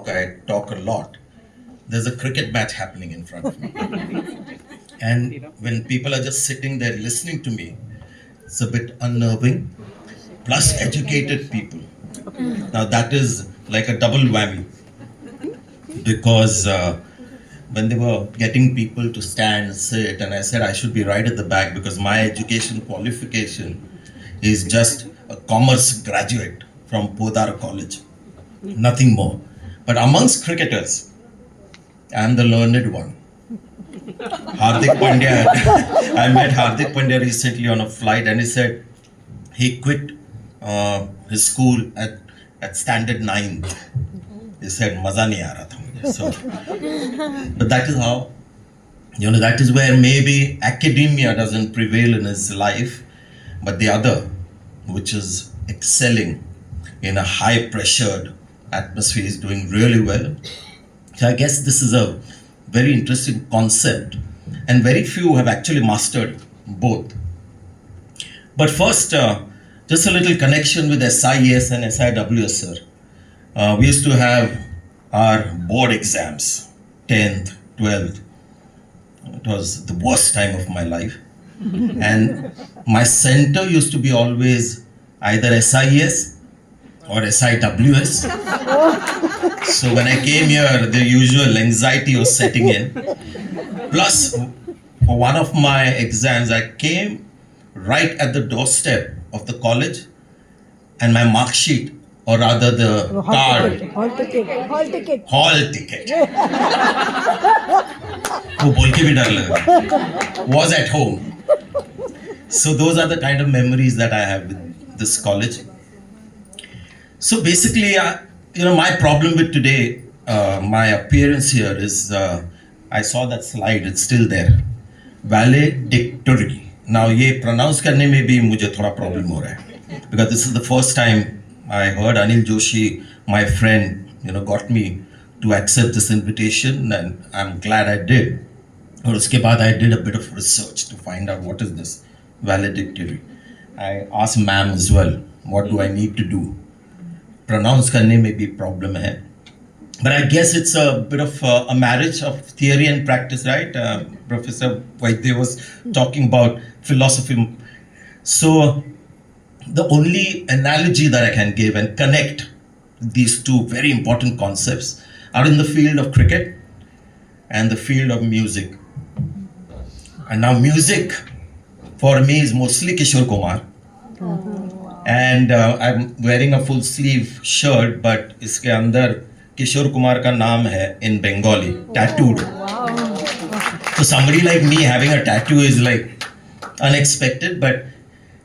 I talk a lot. There's a cricket match happening in front of me. And when people are just sitting there listening to me, it's a bit unnerving. Plus, educated people. Now, that is like a double whammy because when they were getting people to stand and sit, and I said I should be right at the back because my education qualification is just a commerce graduate from Podar College, nothing more. But amongst cricketers, I'm the learned one. Hardik Pandya, I met Hardik Pandya recently on a flight and he said he quit his school at standard 9. He said, Maza nahi aa raha tha mujhe. So, but that is how, that is where maybe academia doesn't prevail in his life, but the other, which is excelling in a high pressured atmosphere, is doing really well. So I guess this is a very interesting concept, and very few have actually mastered both. But first, just a little connection with S.I.W.S and S.I.W.S, sir. We used to have our board exams, 10th, 12th. It was the worst time of my life. And my center used to be always either S.I.W.S or S.I.W.S. So when I came here, the usual anxiety was setting in. Plus, for one of my exams, I came right at the doorstep of the college, and my mark sheet, or rather the card, hall ticket, वो बोल के भी डर लगा, was at home. So those are the kind of memories that I have with this college. So basically, my problem with today, my appearance here is, I saw that slide, it's still there. Valedictory. Now, ये pronounce करने में भी मुझे थोड़ा problem हो रहा है. Because this is the first time I heard Anil Joshi, my friend, got me to accept this invitation, and I'm glad I did. और उसके बाद I did a bit of research to find out what is this valedictory. I asked ma'am as well, what do I need to do? Pronounce करने में भी problem है. But I guess it's a bit of a marriage of theory and practice, right? Professor Vaidya was talking about philosophy. So the only analogy that I can give and connect these two very important concepts are in the field of cricket and the field of music. And now music for me is mostly Kishore Kumar. And I'm wearing a full sleeve shirt, but इसके अंदर किशोर कुमार का नाम है in Bengali, tattooed. So somebody like me having a tattoo is like unexpected. But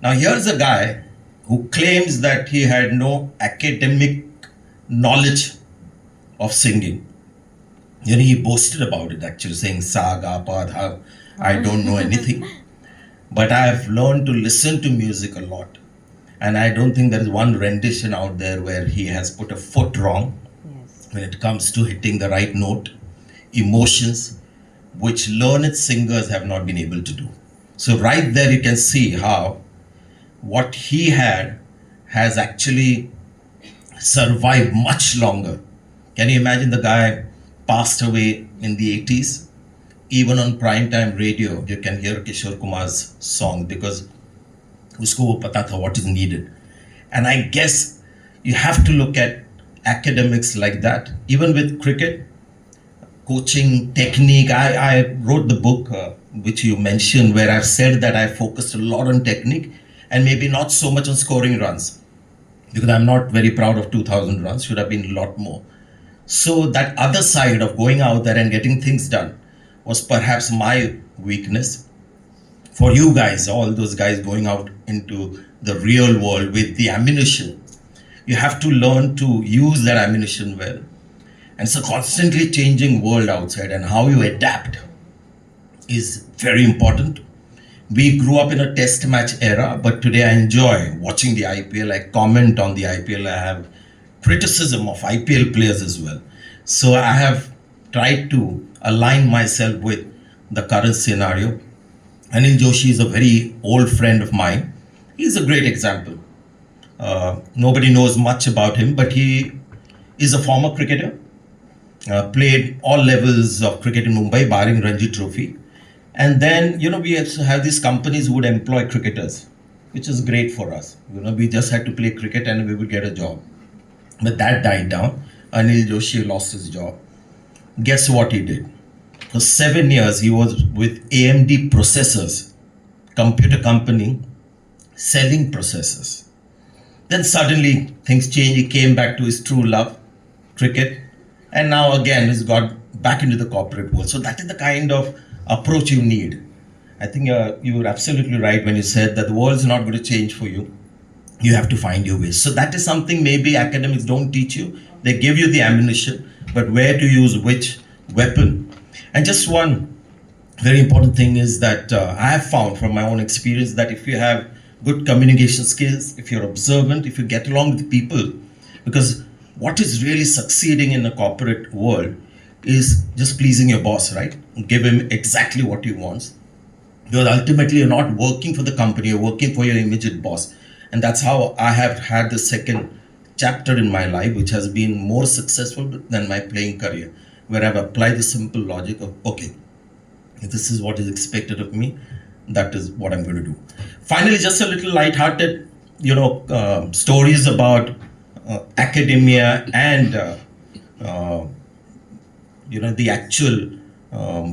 now here's a guy who claims that he had no academic knowledge of singing. He boasted about it actually, saying sa ga pa dha, I don't know anything. But I have learned to listen to music a lot. And I don't think there is one rendition out there where he has put a foot wrong when it comes to hitting the right note, emotions, which learned singers have not been able to do. So right there you can see how what he had has actually survived much longer. Can you imagine the guy passed away in the 80s? Even on primetime radio, you can hear Kishore Kumar's song because usko wo pata tha what is needed. And I guess you have to look at academics like that. Even with cricket, coaching, technique. I wrote the book which you mentioned where I've said that I focused a lot on technique and maybe not so much on scoring runs because I'm not very proud of 2,000 runs, should have been a lot more. So that other side of going out there and getting things done was perhaps my weakness. For you guys, all those guys going out into the real world with the ammunition, you have to learn to use that ammunition well. And it's a constantly changing world outside, and how you adapt is very important. We grew up in a test match era, but today I enjoy watching the IPL. I comment on the IPL. I have criticism of IPL players as well. So I have tried to align myself with the current scenario. Anil Joshi is a very old friend of mine. He's a great example. Nobody knows much about him, but he is a former cricketer. played all levels of cricket in Mumbai, barring Ranji Trophy. And then, we also have these companies who would employ cricketers, which is great for us. We just had to play cricket and we would get a job. But that died down. Anil Joshi lost his job. Guess what he did? For 7 years, he was with AMD Processors, computer company, selling processors. Then suddenly things changed. He came back to his true love, cricket, and now again he's got back into the corporate world. So that is the kind of approach you need. I think you were absolutely right when you said that the world is not going to change for you. You have to find your ways. So that is something maybe academics don't teach you. They give you the ammunition, but where to use which weapon. And just one very important thing is that I have found from my own experience that if you have good communication skills, if you're observant, if you get along with people, because what is really succeeding in the corporate world is just pleasing your boss, right? Give him exactly what he wants. Because ultimately you're not working for the company, you're working for your immediate boss. And that's how I have had the second chapter in my life, which has been more successful than my playing career, where I've applied the simple logic of, okay, if this is what is expected of me, that is what I'm going to do. Finally, just a little light-hearted, stories about academia and the actual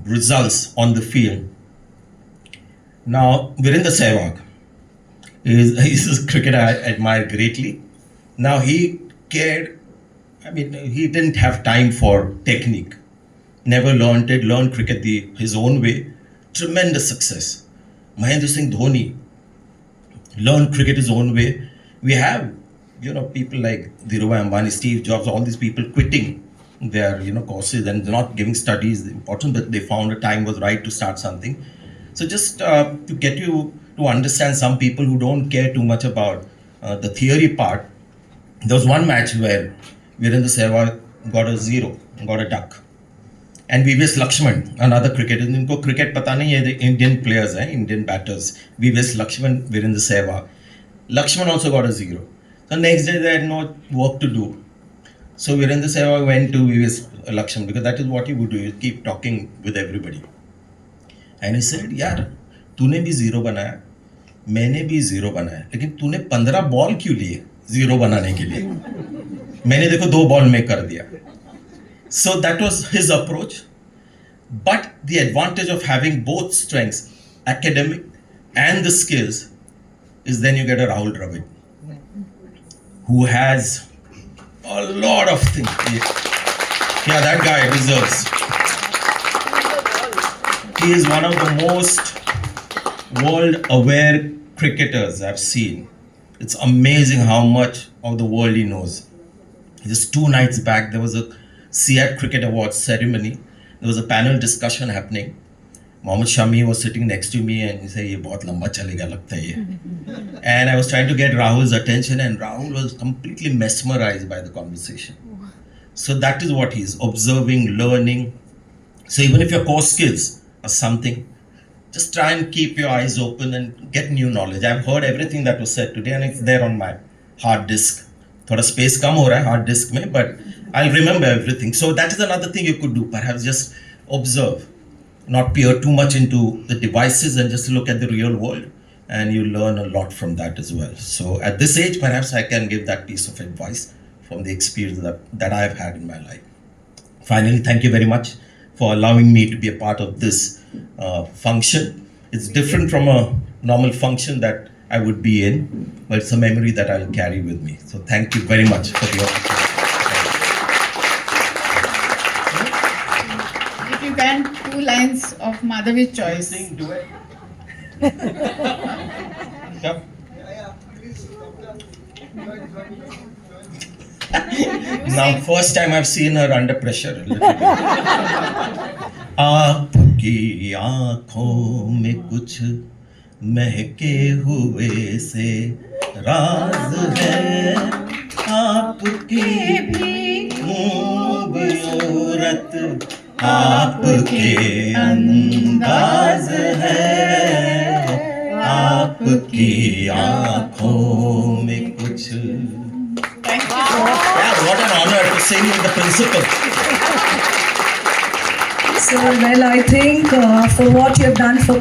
results on the field. Now, Virendra Sehwag is a cricketer I admire greatly. Now, he cared, he didn't have time for technique. Never learned it, learned cricket his own way. Tremendous success. Mahendra Singh Dhoni learned cricket his own way. We have, people like Dhirubhai Ambani, Steve Jobs, all these people quitting their, courses and not giving studies important, but they found a time was right to start something. So just to get you to understand some people who don't care too much about the theory part, there was one match where Virendra Sehwag got a zero, got a duck. And V.V.S. Lakshman, another cricketer, इनको cricket पता नहीं है, the Indian players हैं, Indian batters. V.V.S. Lakshman, Virendra Sehwag. Lakshman also got a zero. So next day they had no work to do. So Virendra Sehwag went to V.V.S. Lakshman because that is what he would do. You keep talking with everybody. And he said, यार, तूने भी zero बनाया, मैंने भी zero बनाया, लेकिन तूने 15 ball क्यों लिए zero बनाने के लिए? मैंने देखो 2 बॉल में कर दिया. So that was his approach. But the advantage of having both strengths, academic and the skills, is then you get a Rahul Dravid, who has a lot of things. Yeah, that guy deserves. He is one of the most world-aware cricketers I've seen. It's amazing how much of the world he knows. Just 2 nights back, there was a S.I.W.S Cricket Awards ceremony. There was a panel discussion happening. Mohammad Shami was sitting next to me and he said, "Ye bahut lamba chalega lagta hai ye." And I was trying to get Rahul's attention and Rahul was completely mesmerized by the conversation. So that is what he's observing, learning. So even if your core skills are something, just try and keep your eyes open and get new knowledge. I've heard everything that was said today and it's there on my hard disk. थोड़ा space कम हो रहा है hard disk में, but I'll remember everything. So that is another thing you could do. Perhaps just observe, not peer too much into the devices and just look at the real world, and you learn a lot from that as well. So at this age, perhaps I can give that piece of advice from the experience that I have had in my life. Finally, thank you very much for allowing me to be a part of this function. It's different from a normal function that I would be in, but it's a memory that I'll carry with me. So thank you very much for the opportunity. If you can, 2 lines of Madhavi's choice. Sing duet. Yep. Now, first time I've seen her under pressure a little bit. आपकी आँखों में कुछ महके हुए से राज है, आपकी भी खूबसूरत आपके अंदाज है, आपकी आँखों में कुछ. Thank you. Yeah, what an honor to sing with the principal. So, well, I think for what you have done for